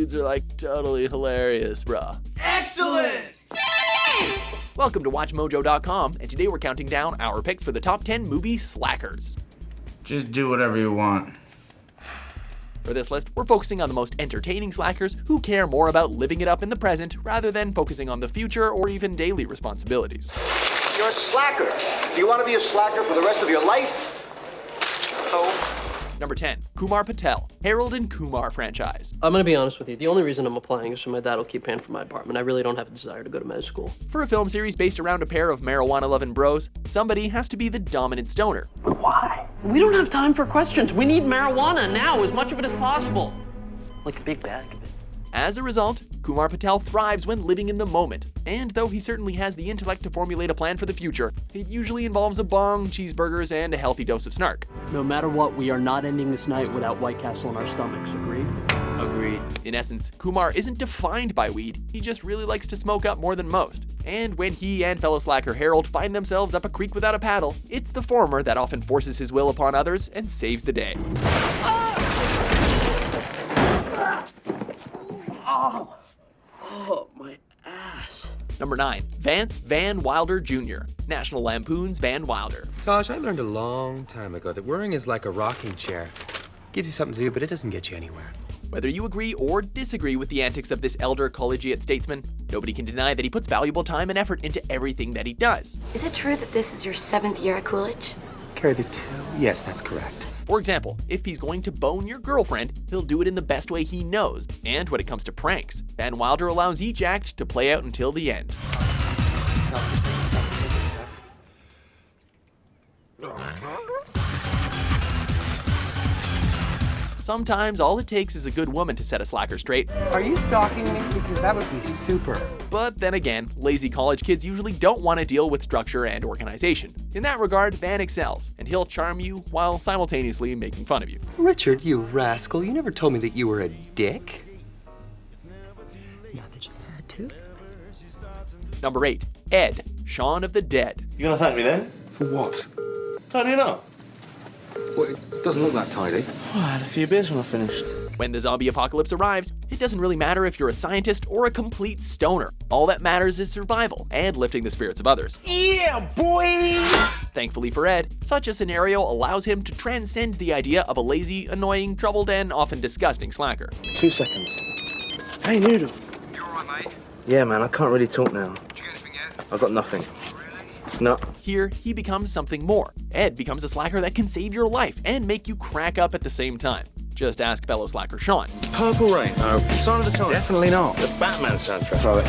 dudes are like totally hilarious, bruh. Excellent! Welcome to WatchMojo.com, and today we're counting down our picks for the top 10 movie slackers. Just do whatever you want. For this list, we're focusing on the most entertaining slackers who care more about living it up in the present rather than focusing on the future or even daily responsibilities. You're a slacker. Do you want to be a slacker for the rest of your life? Oh. Number 10, Kumar Patel, Harold and Kumar franchise. I'm gonna be honest with you. The only reason I'm applying is so my dad will keep paying for my apartment. I really don't have a desire to go to med school. For a film series based around a pair of marijuana-loving bros, somebody has to be the dominant stoner. Why? We don't have time for questions. We need marijuana now, as much of it as possible. Like a big bag of it. As a result, Kumar Patel thrives when living in the moment, and though he certainly has the intellect to formulate a plan for the future, it usually involves a bong, cheeseburgers, and a healthy dose of snark. No matter what, we are not ending this night without White Castle in our stomachs, agreed? Agreed. In essence, Kumar isn't defined by weed, he just really likes to smoke up more than most. And when he and fellow slacker Harold find themselves up a creek without a paddle, it's the former that often forces his will upon others and saves the day. Oh, my ass. Number 9, Vance Van Wilder Jr., National Lampoon's Van Wilder. Taj, I learned a long time ago that worrying is like a rocking chair. Gives you something to do, but it doesn't get you anywhere. Whether you agree or disagree with the antics of this elder collegiate statesman, nobody can deny that he puts valuable time and effort into everything that he does. Is it true that this is your 7th year at Coolidge? Carry the 2? Yes, that's correct. For example, if he's going to bone your girlfriend, he'll do it in the best way he knows. And when it comes to pranks, Van Wilder allows each act to play out until the end. Stop for a second, stop. Sometimes all it takes is a good woman to set a slacker straight. Are you stalking me? Because that would be super. But then again, lazy college kids usually don't want to deal with structure and organization. In that regard, Van excels, and he'll charm you while simultaneously making fun of you. Richard, you rascal, you never told me that you were a dick. Not that you had to. Number 8, Ed, Shaun of the Dead. You gonna thank me then? For what? Tidying up. Well, it doesn't look that tidy. Oh, I had a few beers when I finished. When the zombie apocalypse arrives, it doesn't really matter if you're a scientist or a complete stoner. All that matters is survival and lifting the spirits of others. Yeah, boy! Thankfully for Ed, such a scenario allows him to transcend the idea of a lazy, annoying, troubled, and often disgusting slacker. 2 seconds. Hey, Noodle. You alright, mate? Yeah, man, I can't really talk now. Did you get anything yet? I've got nothing. Really? No. Here, he becomes something more. Ed becomes a slacker that can save your life and make you crack up at the same time. Just ask fellow slacker Shaun. Purple Rain. Sign of the Times. Definitely not. The Batman soundtrack. Throw it.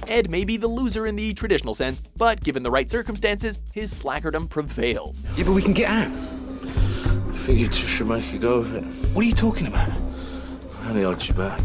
Ed may be the loser in the traditional sense, but given the right circumstances, his slackerdom prevails. Yeah, but we can get out. I think you just should make a go of it. What are you talking about? Honey, I'll you back.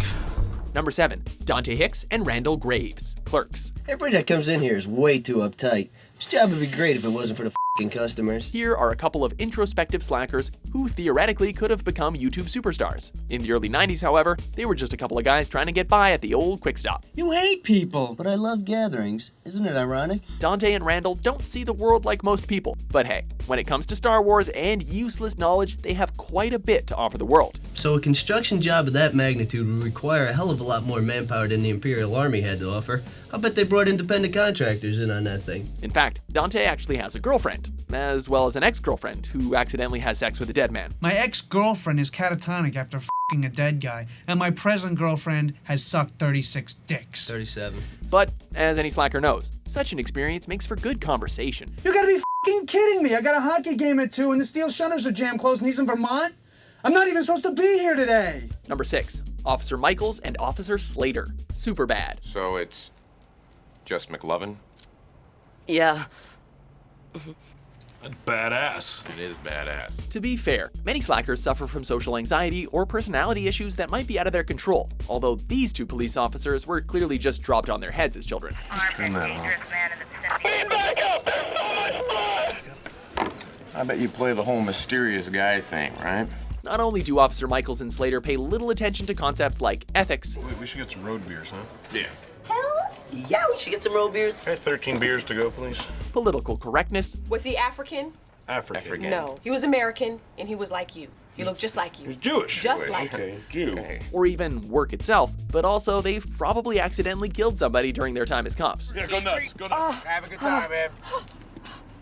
Number 7, Dante Hicks and Randall Graves, Clerks. Everybody that comes in here is way too uptight. This job would be great if it wasn't for the f***ing customers. Here are a couple of introspective slackers who theoretically could have become YouTube superstars. In the early 90s, however, they were just a couple of guys trying to get by at the old quick stop. You hate people, but I love gatherings. Isn't it ironic? Dante and Randall don't see the world like most people, but hey, when it comes to Star Wars and useless knowledge, they have quite a bit to offer the world. So a construction job of that magnitude would require a hell of a lot more manpower than the Imperial Army had to offer. I bet they brought independent contractors in on that thing. In fact, Dante actually has a girlfriend, as well as an ex-girlfriend who accidentally has sex with a dead man. My ex-girlfriend is catatonic after f***ing a dead guy, and my present girlfriend has sucked 36 dicks. 37. But, as any slacker knows, such an experience makes for good conversation. You gotta be f***ing kidding me! I got a hockey game at 2 and the steel shutters are jam closed and he's in Vermont? I'm not even supposed to be here today! Number 6, Officer Michaels and Officer Slater, Superbad. So it's just McLovin? Yeah. That's badass. It is badass. To be fair, many slackers suffer from social anxiety or personality issues that might be out of their control, although these two police officers were clearly just dropped on their heads as children. Turn that off. Clean back up! There's so much blood! I bet you play the whole mysterious guy thing, right? Not only do Officer Michaels and Slater pay little attention to concepts like ethics, We should get some road beers, huh? Yeah. Hell yeah, we should get some road beers. Hey, 13 beers to go, please. political correctness, Was he African? African. No. He was American, and he was like you. He looked just like you. He's Jewish. Just like okay, Jew. or even work itself, but also they've probably accidentally killed somebody during their time as cops. Yeah, go nuts, go nuts. Have a good time, man.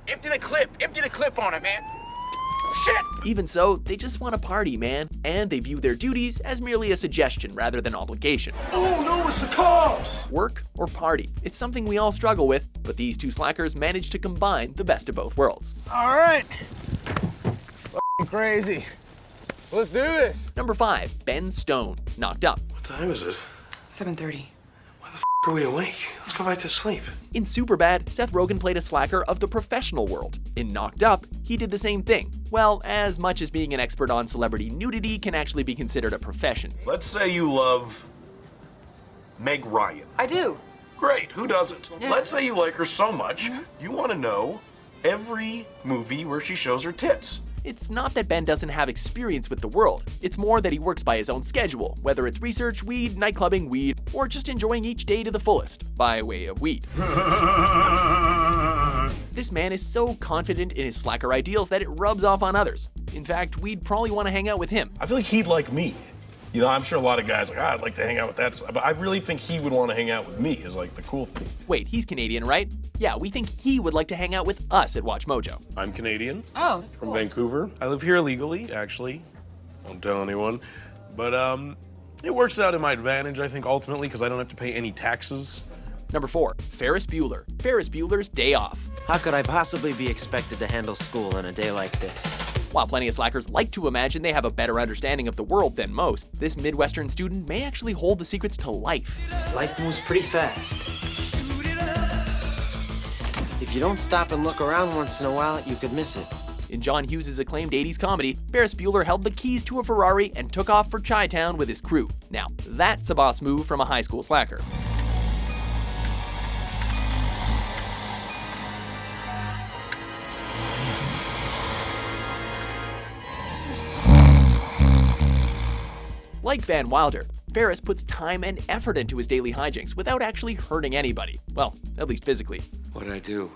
Empty the clip on it, man. Shit! Even so, they just want to party, man, and they view their duties as merely a suggestion rather than obligation. Oh no, it's the cops! Work or party? It's something we all struggle with, but these two slackers managed to combine the best of both worlds. All right. Crazy. Let's do this. Number 5, Ben Stone, Knocked Up. What time is it? 7:30. Are we awake? Let's go back to sleep. In Superbad, Seth Rogen played a slacker of the professional world. In Knocked Up, he did the same thing. Well, as much as being an expert on celebrity nudity can actually be considered a profession. Let's say you love Meg Ryan. I do. Great, who doesn't? Yeah. Let's say you like her so much, you want to know every movie where she shows her tits. It's not that Ben doesn't have experience with the world. It's more that he works by his own schedule, whether it's research, weed, nightclubbing, weed, or just enjoying each day to the fullest, by way of weed. This man is so confident in his slacker ideals that it rubs off on others. In fact, we'd probably want to hang out with him. I feel like he'd like me. You know, I'm sure a lot of guys are like, I'd like to hang out with that, but I really think he would want to hang out with me is like the cool thing. Wait, he's Canadian, right? Yeah, we think he would like to hang out with us at WatchMojo. I'm Canadian. Oh, that's From cool. Vancouver. I live here illegally, actually. Don't tell anyone. But it works out in my advantage, I think, ultimately, because I don't have to pay any taxes. Number 4, Ferris Bueller. Ferris Bueller's Day Off. How could I possibly be expected to handle school on a day like this? While plenty of slackers like to imagine they have a better understanding of the world than most, this Midwestern student may actually hold the secrets to life. Life moves pretty fast. If you don't stop and look around once in a while, you could miss it. In John Hughes' acclaimed 80s comedy, Ferris Bueller held the keys to a Ferrari and took off for Chi-Town with his crew. Now, that's a boss move from a high school slacker. Like Van Wilder, Ferris puts time and effort into his daily hijinks without actually hurting anybody. Well, at least physically. What'd I do?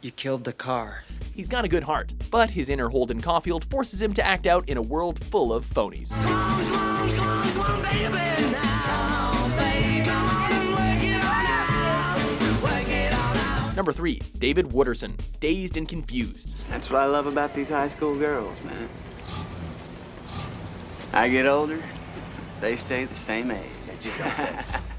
You killed the car. He's got a good heart, but his inner Holden Caulfield forces him to act out in a world full of phonies. Number 3, David Wooderson, Dazed and Confused. That's what I love about these high school girls, man. I get older, they stay the same age.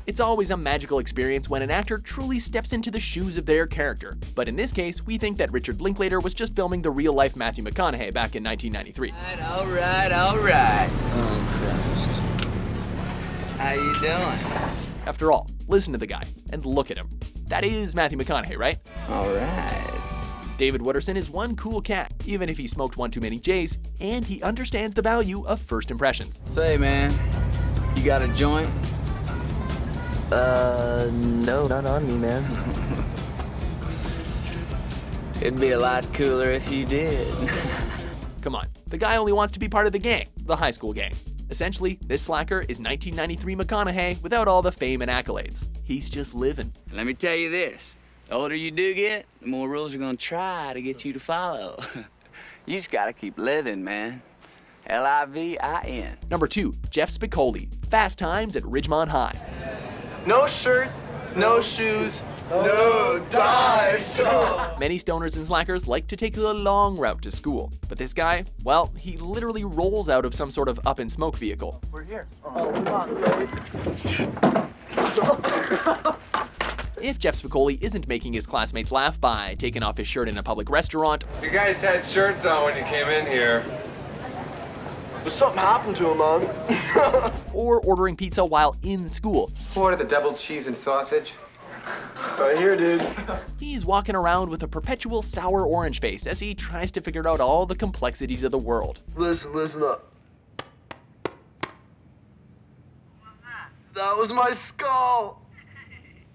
It's always a magical experience when an actor truly steps into the shoes of their character. But in this case, we think that Richard Linklater was just filming the real-life Matthew McConaughey back in 1993. All right. Oh, Christ. How you doing? After all, listen to the guy and look at him. That is Matthew McConaughey, right? All right. David Wooderson is one cool cat, even if he smoked one too many J's, and he understands the value of first impressions. Say, man, you got a joint? No, not on me, man. It'd be a lot cooler if you did. Come on, the guy only wants to be part of the gang, the high school gang. Essentially, this slacker is 1993 McConaughey without all the fame and accolades. He's just living. Let me tell you this. The older you do get, the more rules are gonna try to get you to follow. You just gotta keep living, man. L-I-V-I-N. Number 2, Jeff Spicoli, Fast Times at Ridgemont High. No shirt, no shoes, no dice. Many stoners and slackers like to take the long route to school, but this guy, well, he literally rolls out of some sort of up-in-smoke vehicle. We're here. Oh, come on, babe. If Jeff Spicoli isn't making his classmates laugh by taking off his shirt in a public restaurant, You guys had shirts on when you came in here. There's something happened to him, man. or ordering pizza while in school, Order the double cheese and sausage. Right here, dude. he's walking around with a perpetual sour orange face as he tries to figure out all the complexities of the world. Listen up. That was my skull.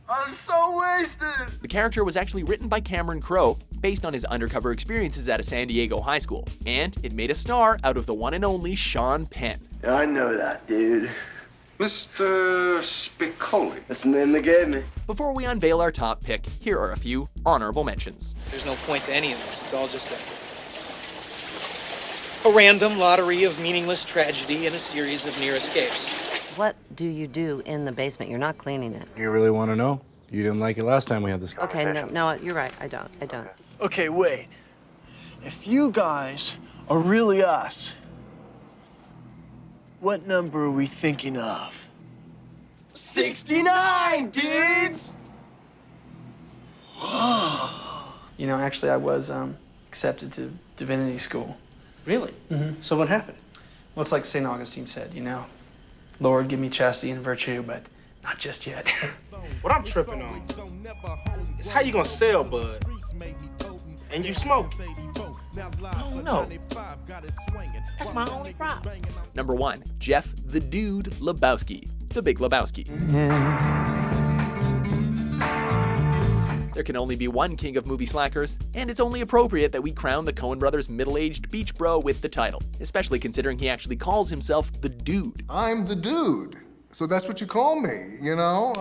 I'm so wasted. The character was actually written by Cameron Crowe, based on his undercover experiences at a San Diego high school, and it made a star out of the one and only Sean Penn. Yeah, I know that, dude. Mr. Spicoli. That's the name they gave me. Before we unveil our top pick, here are a few honorable mentions. There's no point to any of this. It's all just a A random lottery of meaningless tragedy and a series of near escapes. What do you do in the basement? You're not cleaning it. You really want to know? You didn't like it last time we had this Okay, conversation. no, you're right. I don't. Okay, wait. If you guys are really us, what number are we thinking of? 69, dudes! You know, actually, I was accepted to Divinity School. Really? Mm-hmm. So what happened? Well, it's like St. Augustine said, you know, Lord, give me chastity and virtue, but not just yet. What I'm tripping on is how you gonna sell bud and you smoke. No. That's my only problem. Number 1, Jeff the Dude Lebowski, the Big Lebowski. There can only be one king of movie slackers, and it's only appropriate that we crown the Coen brothers' middle-aged beach bro with the title, especially considering he actually calls himself the Dude. I'm the Dude. So that's what you call me, you know?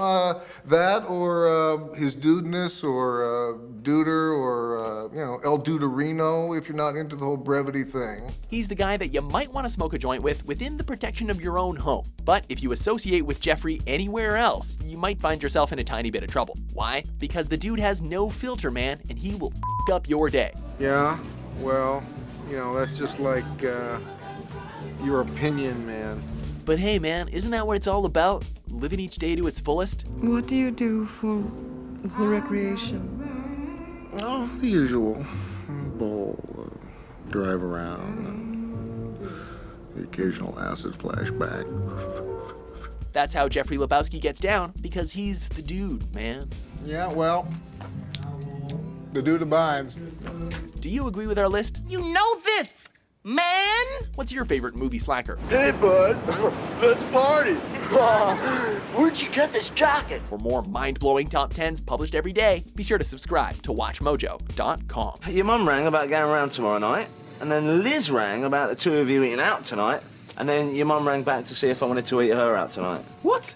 That or his dudeness or Duder or, you know, El Duderino if you're not into the whole brevity thing. He's the guy that you might want to smoke a joint with within the protection of your own home. But if you associate with Jeffrey anywhere else, you might find yourself in a tiny bit of trouble. Why? Because the dude has no filter, man, and he will f up your day. Yeah, well, you know, that's just like your opinion, man. But hey, man, isn't that what it's all about? Living each day to its fullest? What do you do for the recreation? Oh, the usual. Bowl, drive around, the occasional acid flashback. That's how Jeffrey Lebowski gets down, because he's the dude, man. Yeah, well, the dude abides. Do you agree with our list? You know this, man! What's your favorite movie slacker? Hey, bud. Let's party. Where'd you get this jacket? For more mind-blowing top 10s published every day, be sure to subscribe to WatchMojo.com. Your mum rang about going around tomorrow night, and then Liz rang about the two of you eating out tonight, and then your mum rang back to see if I wanted to eat her out tonight. What?